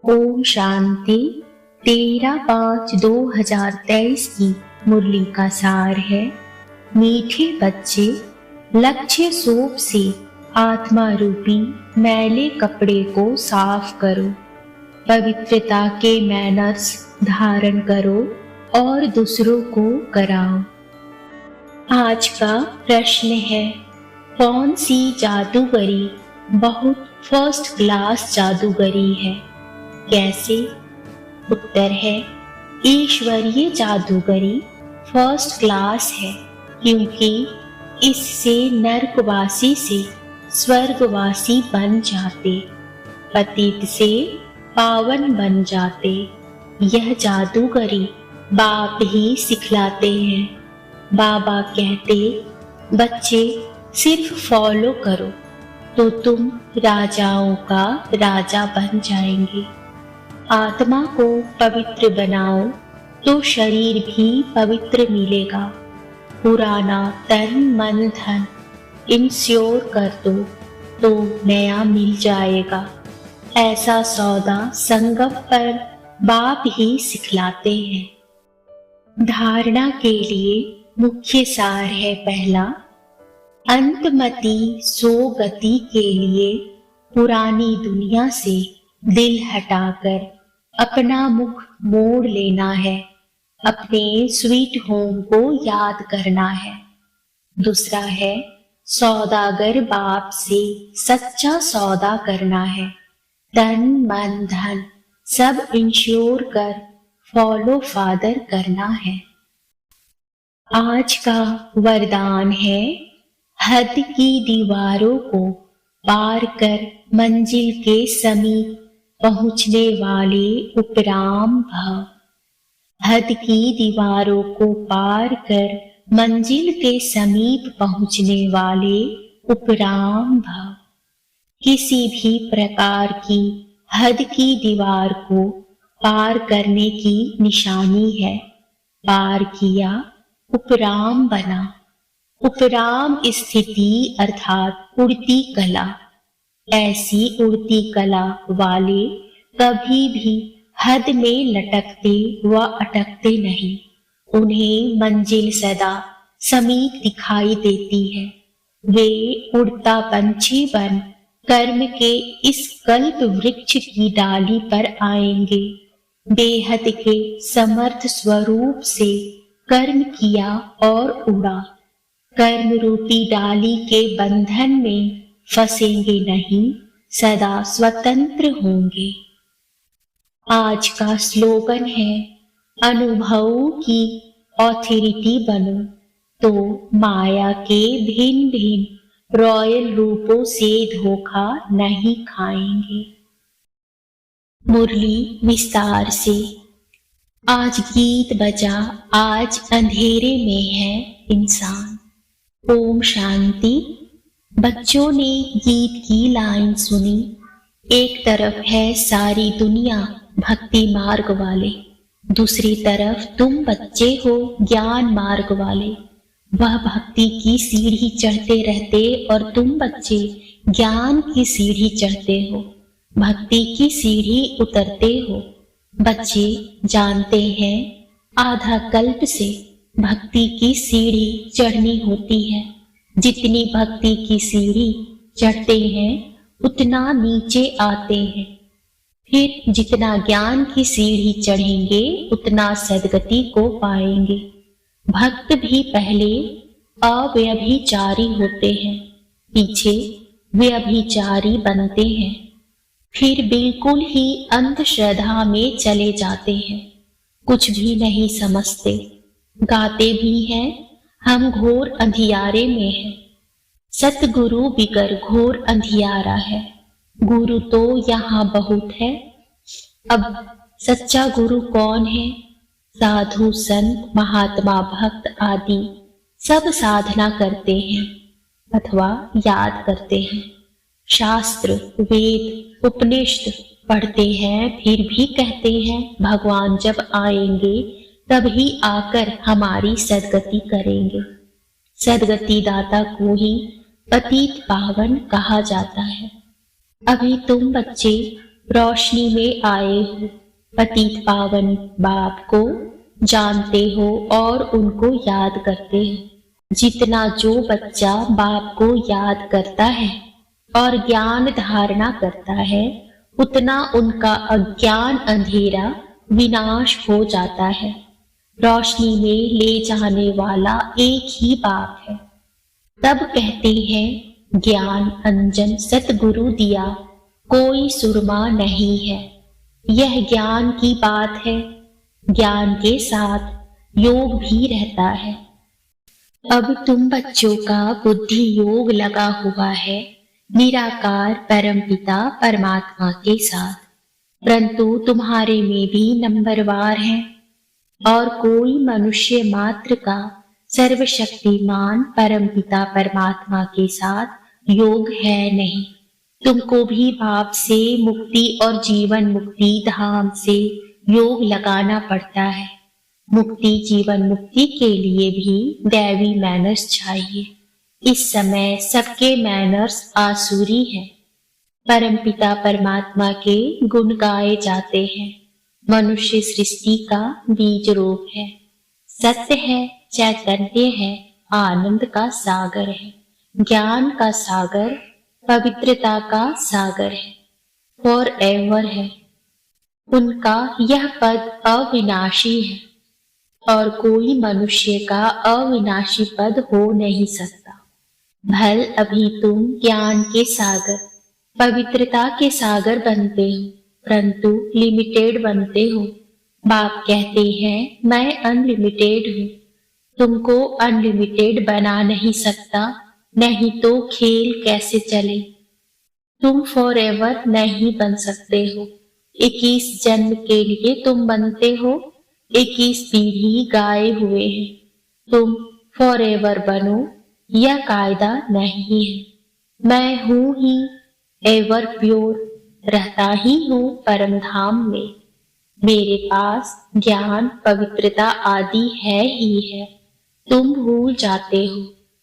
ओम शांति। 13/5/2023 की मुरली का सार है। मीठे बच्चे, लक्ष्य सूप से आत्मा रूपी मैले कपड़े को साफ करो, पवित्रता के मैनर्स धारण करो और दूसरों को कराओ। आज का प्रश्न है, कौन सी जादूगरी बहुत फर्स्ट क्लास जादूगरी है? कैसे? उत्तर है, ईश्वरीय जादूगरी फर्स्ट क्लास है, क्योंकि इससे नरकवासी से स्वर्गवासी बन जाते, पतित से पावन बन जाते। यह जादूगरी बाप ही सिखलाते हैं। बाबा कहते, बच्चे सिर्फ फॉलो करो तो तुम राजाओं का राजा बन जाएंगे। आत्मा को पवित्र बनाओ तो शरीर भी पवित्र मिलेगा। पुराना तन मन धन इंश्योर कर दो तो नया मिल जाएगा। ऐसा सौदा संगम पर बाप ही सिखलाते हैं। धारणा के लिए मुख्य सार है, पहला, अंतमति सो गति के लिए पुरानी दुनिया से दिल हटाकर अपना मुख मोड़ लेना है, अपने स्वीट होम को याद करना है। दूसरा है, सौदागर बाप से सच्चा सौदा करना है। तन मन धन सब इंश्योर कर फॉलो फादर करना है। आज का वरदान है, हद की दीवारों को पार कर मंजिल के समीप पहुंचने वाले उपराम भव। हद की दीवारों को पार कर मंजिल के समीप पहुंचने वाले उपराम भव। किसी भी प्रकार की हद की दीवार को पार करने की निशानी है। पार किया, उपराम बना। उपराम स्थिति अर्थात उड़ती कला। ऐसी उड़ती कला वाले कभी भी हद में लटकते व अटकते नहीं। उन्हें मंजिल सदा समीप दिखाई देती है। वे उड़ता पंछी बन कर्म के इस कल्प वृक्ष की डाली पर आएंगे। बेहद के समर्थ स्वरूप से कर्म किया और उड़ा। कर्म रूपी डाली के बंधन में फंसेंगे नहीं, सदा स्वतंत्र होंगे। आज का स्लोगन है, अनुभवों की ऑथोरिटी बनो तो माया के भिन्न भिन्न रॉयल रूपों से धोखा नहीं खाएंगे। मुरली विस्तार से। आज गीत बजा, आज अंधेरे में है इंसान। ओम शांति। बच्चों ने गीत की लाइन सुनी। एक तरफ है सारी दुनिया भक्ति मार्ग वाले, दूसरी तरफ तुम बच्चे हो ज्ञान मार्ग वाले। वह भक्ति की सीढ़ी चढ़ते रहते और तुम बच्चे ज्ञान की सीढ़ी चढ़ते हो, भक्ति की सीढ़ी उतरते हो। बच्चे जानते हैं, आधा कल्प से भक्ति की सीढ़ी चढ़नी होती है। जितनी भक्ति की सीढ़ी चढ़ते हैं उतना नीचे आते हैं। फिर जितना ज्ञान की सीढ़ी चढ़ेंगे उतना सद्गति को पाएंगे। भक्त भी पहले अव्यभिचारी होते हैं, पीछे व्यभिचारी बनते हैं, फिर बिल्कुल ही अंधश्रद्धा में चले जाते हैं। कुछ भी नहीं समझते। गाते भी हैं, हम घोर अंधियारे में हैं। सतगुरु बिगर घोर अंधियारा है। गुरु तो यहाँ बहुत है। अब सच्चा गुरु कौन है? साधु संत महात्मा भक्त आदि सब साधना करते हैं अथवा याद करते हैं। शास्त्र वेद उपनिषद पढ़ते हैं, फिर भी कहते हैं भगवान जब आएंगे तभी आकर हमारी सद्गति करेंगे। सद्गति दाता को ही पतित पावन कहा जाता है। अभी तुम बच्चे रोशनी में आए हो, पतित पावन बाप को जानते हो और उनको याद करते हो। जितना जो बच्चा बाप को याद करता है और ज्ञान धारणा करता है, उतना उनका अज्ञान अंधेरा विनाश हो जाता है। रोशनी में ले जाने वाला एक ही बाप है। तब कहते हैं, ज्ञान अंजन सतगुरु दिया, कोई सुरमा नहीं है। यह ज्ञान की बात है। ज्ञान के साथ योग भी रहता है। अब तुम बच्चों का बुद्धि योग लगा हुआ है निराकार परमपिता परमात्मा के साथ, परंतु तुम्हारे में भी नंबरवार है और कोई मनुष्य मात्र का सर्वशक्तिमान परमपिता परमात्मा के साथ योग है नहीं। तुमको भी बाप से मुक्ति और जीवन मुक्ति धाम से योग लगाना पड़ता है। मुक्ति जीवन मुक्ति के लिए भी दैवी मैनर्स चाहिए। इस समय सबके मैनर्स आसुरी हैं। परमपिता परमात्मा के गुण गाए जाते हैं। मनुष्य सृष्टि का बीज रूप है, सत्य है, चैतन्य है, आनंद का सागर है, ज्ञान का सागर, पवित्रता का सागर है, फॉर एवर है। उनका यह पद अविनाशी है और कोई मनुष्य का अविनाशी पद हो नहीं सकता। भल अभी तुम ज्ञान के सागर, पवित्रता के सागर बनते हो, परंतु लिमिटेड बनते हो। बाप कहते हैं, मैं अनलिमिटेड हूँ। तुमको अनलिमिटेड बना नहीं सकता, नहीं तो खेल कैसे चले। तुम फॉर एवर नहीं बन सकते हो। 21 जन्म के लिए तुम बनते हो, 21 पीढ़ी गाए हुए हैं। तुम फॉर एवर बनो, यह कायदा नहीं है। मैं हूं ही एवर प्योर, रहता ही हूँ परम धाम में। मेरे पास ज्ञान पवित्रता आदि है ही है। तुम भूल जाते हो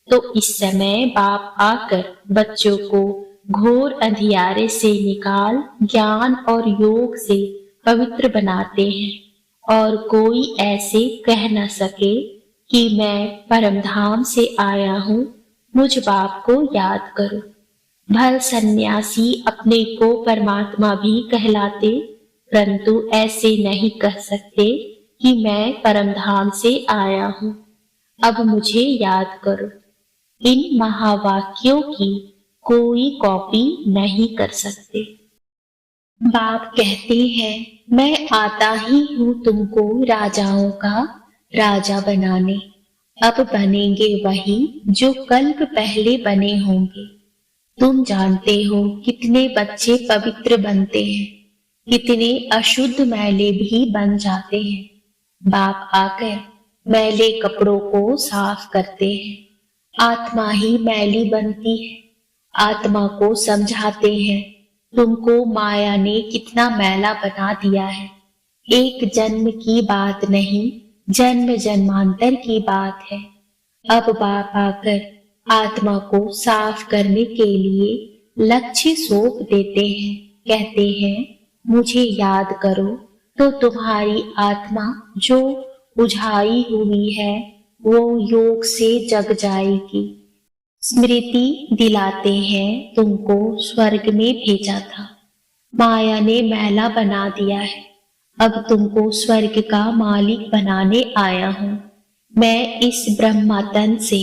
तो इस समय बाप आकर बच्चों को घोर अंधियारे से निकाल ज्ञान और योग से पवित्र बनाते हैं और कोई ऐसे कह न सके कि मैं परमधाम से आया हूँ, मुझ बाप को याद करो। भल सन्यासी अपने को परमात्मा भी कहलाते, परंतु ऐसे नहीं कह सकते कि मैं परमधाम से आया हूँ, अब मुझे याद करो। इन महावाक्यों की कोई कॉपी नहीं कर सकते। बाप कहते हैं, मैं आता ही हूँ तुमको राजाओं का राजा बनाने। अब बनेंगे वही जो कल्प पहले बने होंगे। तुम जानते हो कितने बच्चे पवित्र बनते हैं, कितने अशुद्ध मैले भी बन जाते हैं। बाप आकर मैले कपड़ों को साफ करते हैं। आत्मा ही मैली बनती है। आत्मा को समझाते हैं, तुमको माया ने कितना मैला बना दिया है। एक जन्म की बात नहीं, जन्म जन्मांतर की बात है। अब बाप आकर आत्मा को साफ करने के लिए लक्ष्य सौंप देते हैं। कहते हैं, मुझे याद करो तो तुम्हारी आत्मा जो बुझाई हुई है वो योग से जग जाएगी। स्मृति दिलाते हैं, तुमको स्वर्ग में भेजा था, माया ने मैला बना दिया है। अब तुमको स्वर्ग का मालिक बनाने आया हूँ। मैं इस ब्रह्मा तन से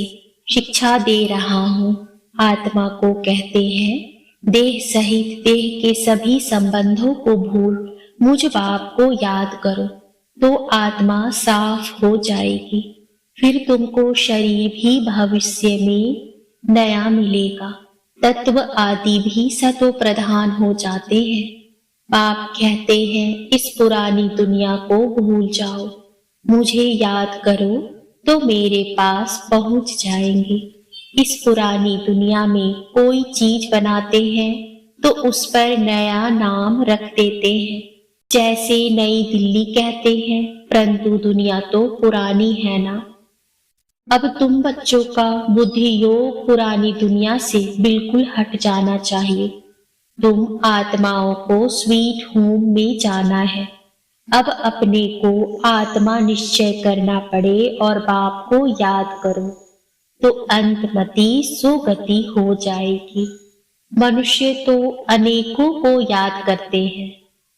शिक्षा दे रहा हूँ। आत्मा को कहते हैं, देह सहित देह के सभी संबंधों को भूल मुझ बाप को याद करो तो आत्मा साफ हो जाएगी। फिर तुमको शरीर भी भविष्य में नया मिलेगा। तत्व आदि भी सतो प्रधान हो जाते हैं। बाप कहते हैं, इस पुरानी दुनिया को भूल जाओ, मुझे याद करो तो मेरे पास पहुंच जाएंगे। इस पुरानी दुनिया में कोई चीज बनाते हैं तो उस पर नया नाम रख देते हैं। जैसे नई दिल्ली कहते हैं, परंतु दुनिया तो पुरानी है ना। अब तुम बच्चों का बुद्धि योग पुरानी दुनिया से बिल्कुल हट जाना चाहिए। तुम आत्माओं को स्वीट होम में जाना है। अब अपने को आत्मा निश्चय करना पड़े और बाप को याद करो तो अंतमति सुगति हो जाएगी। मनुष्य तो अनेकों को याद करते हैं,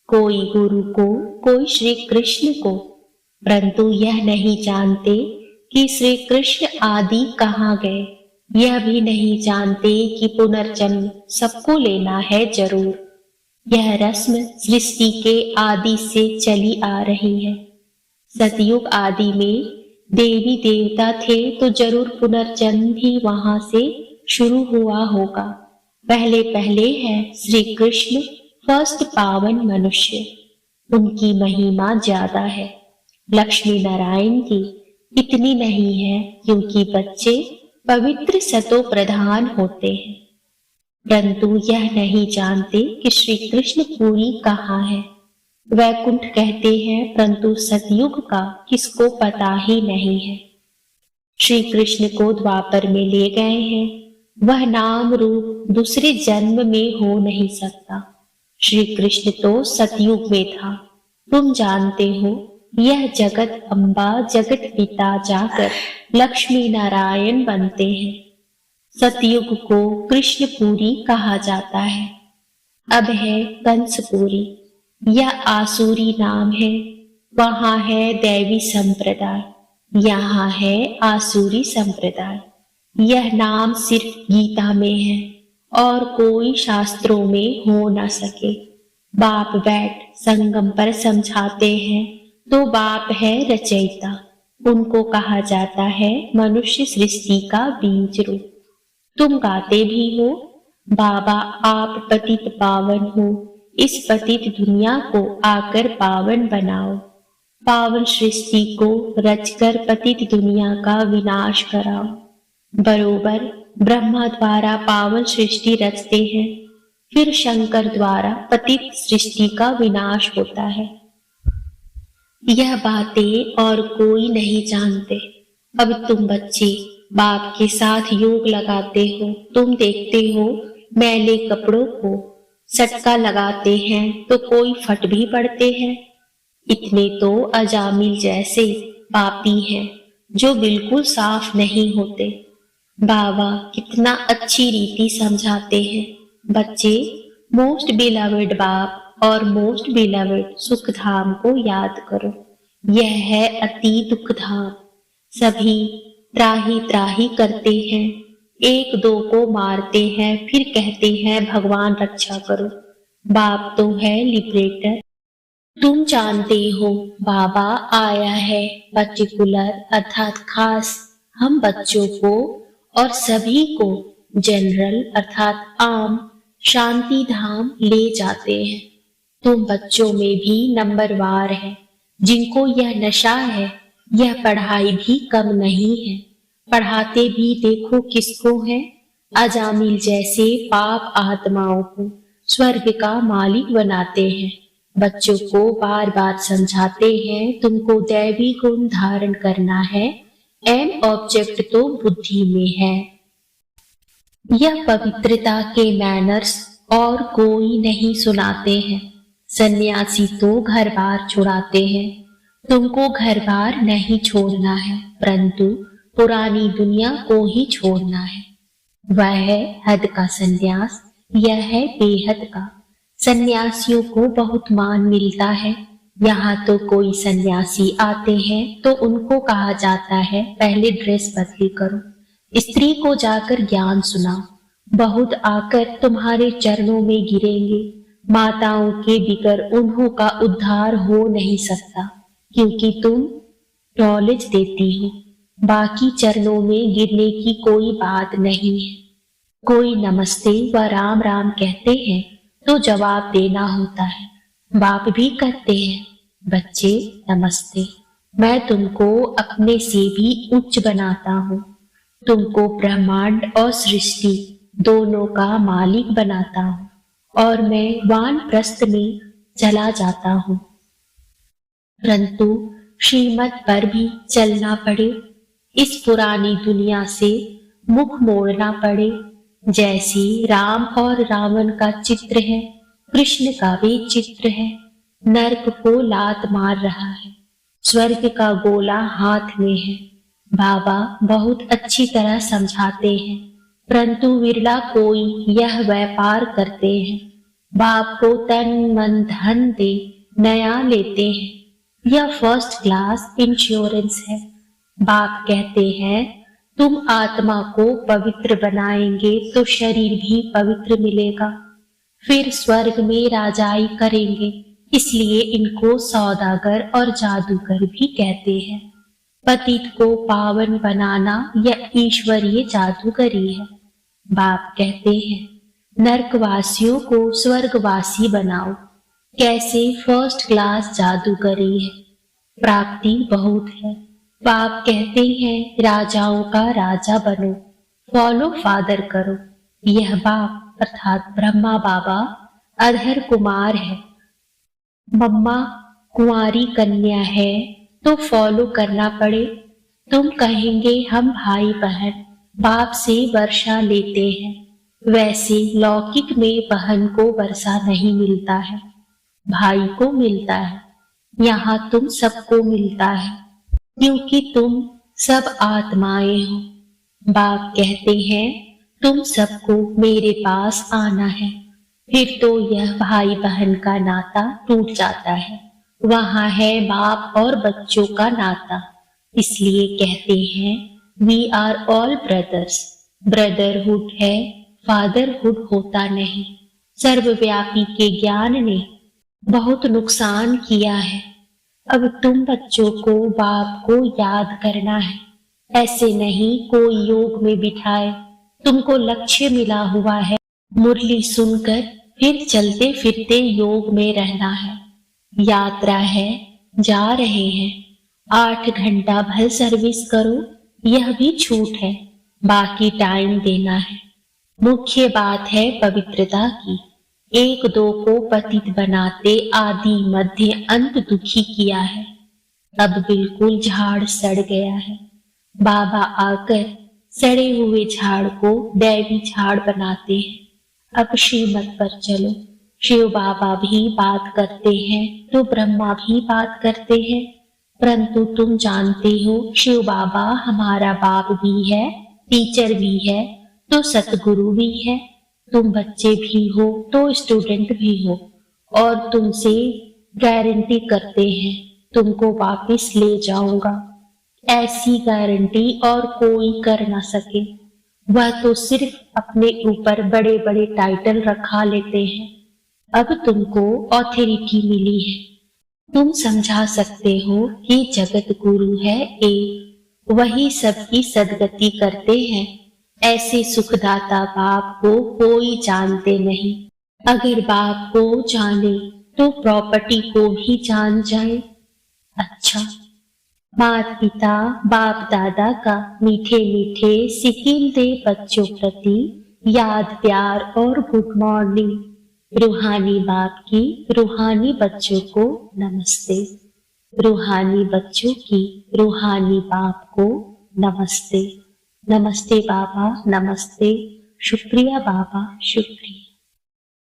कोई गुरु को, कोई श्री कृष्ण को, परंतु यह नहीं जानते कि श्री कृष्ण आदि कहाँ गए। यह भी नहीं जानते कि पुनर्जन्म सबको लेना है जरूर। यह रस्म सृष्टि के आदि से चली आ रही है। सतयुग आदि में देवी देवता थे तो जरूर पुनर्जन्म भी वहां से शुरू हुआ होगा। पहले पहले है श्री कृष्ण फर्स्ट पावन मनुष्य, उनकी महिमा ज्यादा है। लक्ष्मी नारायण की इतनी नहीं है क्योंकि बच्चे पवित्र सतो प्रधान होते हैं, परंतु यह नहीं जानते कि श्री कृष्ण पुरी कहाँ है। वैकुंठ कहते हैं परंतु सतयुग का किसको पता ही नहीं है। श्री कृष्ण को द्वापर में ले गए हैं, वह नाम रूप दूसरे जन्म में हो नहीं सकता। श्री कृष्ण तो सतयुग में था। तुम जानते हो यह जगत अम्बा जगत पिता जाकर लक्ष्मी नारायण बनते हैं। सतयुग को कृष्णपुरी कहा जाता है। अब है कंसपुरी, यह आसुरी नाम है। वहां है दैवी संप्रदाय, यहाँ है आसुरी संप्रदाय। यह नाम सिर्फ गीता में है और कोई शास्त्रों में हो न सके। बाप बैठ संगम पर समझाते हैं तो बाप है रचयिता। उनको कहा जाता है मनुष्य सृष्टि का बीज रूप। तुम गाते भी हो, बाबा आप पतित पावन हो, इस पतित दुनिया को आकर पावन बनाओ। पावन सृष्टि को रचकर पतित दुनिया का विनाश कराओ। बरोबर ब्रह्मा द्वारा पावन सृष्टि रचते हैं, फिर शंकर द्वारा पतित सृष्टि का विनाश होता है। यह बातें और कोई नहीं जानते। अब तुम बच्चे बाप के साथ योग लगाते हो, तुम देखते हो मैले कपड़ों को सटका लगाते हैं तो कोई फट भी पड़ते हैं। इतने तो अजामिल जैसे पापी हैं जो बिल्कुल साफ नहीं होते। बाबा कितना अच्छी रीति समझाते हैं। बच्चे मोस्ट बिलवेड बाप और मोस्ट बिलवेड सुख धाम को याद करो। यह है अति दुख धाम। सभी त्राही त्राही करते हैं, एक दो को मारते हैं, फिर कहते हैं भगवान रक्षा करो। बाप तो है लिबरेटर। तुम जानते हो बाबा आया है पर्टिकुलर अर्थात खास हम बच्चों को और सभी को जनरल अर्थात आम शांति धाम ले जाते हैं। तुम बच्चों में भी नंबरवार है जिनको यह नशा है। यह पढ़ाई भी कम नहीं है, पढ़ाते भी देखो किसको है, अजामिल जैसे पाप आत्माओं को स्वर्ग का मालिक बनाते हैं। बच्चों को बार बार समझाते हैं तुमको दैवी गुण धारण करना है, एंड ऑब्जेक्ट तो बुद्धि में है। यह पवित्रता के मैनर्स और कोई नहीं सुनाते हैं। सन्यासी तो घर बार छुड़ाते हैं, तुमको घर बार नहीं छोड़ना है, परंतु पुरानी दुनिया को ही छोड़ना है। वह है हद का सन्यास, यह है बेहद का। सन्यासियों को बहुत मान मिलता है। यहाँ तो कोई सन्यासी आते हैं तो उनको कहा जाता है पहले ड्रेस बदली करो, स्त्री को जाकर ज्ञान सुनाओ। बहुत आकर तुम्हारे चरणों में गिरेंगे। माताओं के बिगर उन्हों का उद्धार हो नहीं सकता क्योंकि तुम नॉलेज देती हो। बाकी चरणों में गिरने की कोई बात नहीं है। कोई नमस्ते व राम राम कहते हैं तो जवाब देना होता है। बाप भी करते हैं, बच्चे नमस्ते, मैं तुमको अपने से भी उच्च बनाता हूँ। तुमको ब्रह्मांड और सृष्टि दोनों का मालिक बनाता हूँ और मैं वानप्रस्थ में चला जाता हूँ। परंतु श्रीमत पर भी चलना पड़े, इस पुरानी दुनिया से मुख मोड़ना पड़े, जैसे राम और रावण का चित्र है, कृष्ण का भी चित्र है। नरक को लात मार रहा है, स्वर्ग का गोला हाथ में है। बाबा बहुत अच्छी तरह समझाते हैं, परंतु विरला कोई यह व्यापार करते हैं। बाप को तन मन धन दे नया लेते हैं। यह फर्स्ट क्लास इंश्योरेंस है। बाप कहते हैं, तुम आत्मा को पवित्र बनाएंगे तो शरीर भी पवित्र मिलेगा, फिर स्वर्ग में राजाई करेंगे। इसलिए इनको सौदागर और जादूगर भी कहते हैं। पतित को पावन बनाना यह ईश्वरीय जादूगरी है। बाप कहते हैं, नरकवासियों को स्वर्गवासी बनाओ। कैसे फर्स्ट क्लास जादूगरी है, प्राप्ति बहुत है। बाप कहते हैं, राजाओं का राजा बनो, फॉलो फादर करो। यह बाप अर्थात ब्रह्मा बाबा अधर कुमार है, मम्मा कुंवारी कन्या है, तो फॉलो करना पड़े। तुम कहेंगे हम भाई बहन बाप से वर्षा लेते हैं, वैसे लौकिक में बहन को वर्षा नहीं मिलता है, भाई को मिलता है। यहाँ तुम सबको मिलता है, क्योंकि तुम सब आत्माएं हो। बाप कहते हैं, तुम सबको मेरे पास आना है, फिर तो यह भाई बहन का नाता टूट जाता है। वहां है बाप और बच्चों का नाता। इसलिए कहते हैं, we are all brothers. Brotherhood है, फादरहुड होता नहीं। सर्वव्यापी के ज्ञान ने बहुत नुकसान किया है। अब तुम बच्चों को बाप को याद करना है, ऐसे नहीं कोई योग में बिठाए। तुमको लक्ष्य मिला हुआ है, मुरली सुनकर फिर चलते फिरते योग में रहना है। यात्रा है, जा रहे हैं, 8 घंटा भर सर्विस करो, यह भी छूट है, बाकी टाइम देना है। मुख्य बात है पवित्रता की। एक दो को पतित बनाते आदि मध्य अंत दुखी किया है। अब बिल्कुल झाड़ सड़ गया है। बाबा आकर सड़े हुए झाड़ को दैवी झाड़ बनाते हैं। अब श्रीमत पर चलो। शिव बाबा भी बात करते हैं तो ब्रह्मा भी बात करते हैं, परंतु तुम जानते हो शिव बाबा हमारा बाप भी है, टीचर भी है, तो सतगुरु भी है। तुम बच्चे भी हो तो स्टूडेंट भी हो, और तुमसे गारंटी करते हैं तुमको वापस ले जाऊंगा। ऐसी गारंटी और कोई कर ना सके। वह तो सिर्फ अपने ऊपर बड़े बड़े टाइटल रखा लेते हैं। अब तुमको ऑथोरिटी मिली है, तुम समझा सकते हो कि जगत गुरु है एक, वही सबकी सदगति करते हैं। ऐसे सुखदाता बाप को कोई जानते नहीं। अगर बाप को जाने तो प्रॉपर्टी को भी जान जाए। अच्छा, माता पिता बाप दादा का मीठे मीठे सिकिल दे बच्चों प्रति याद प्यार और गुड मॉर्निंग। रूहानी बाप की रूहानी बच्चों को नमस्ते। रूहानी बच्चों की रूहानी बाप को नमस्ते। नमस्ते बाबा, नमस्ते। शुक्रिया बाबा, शुक्रिया।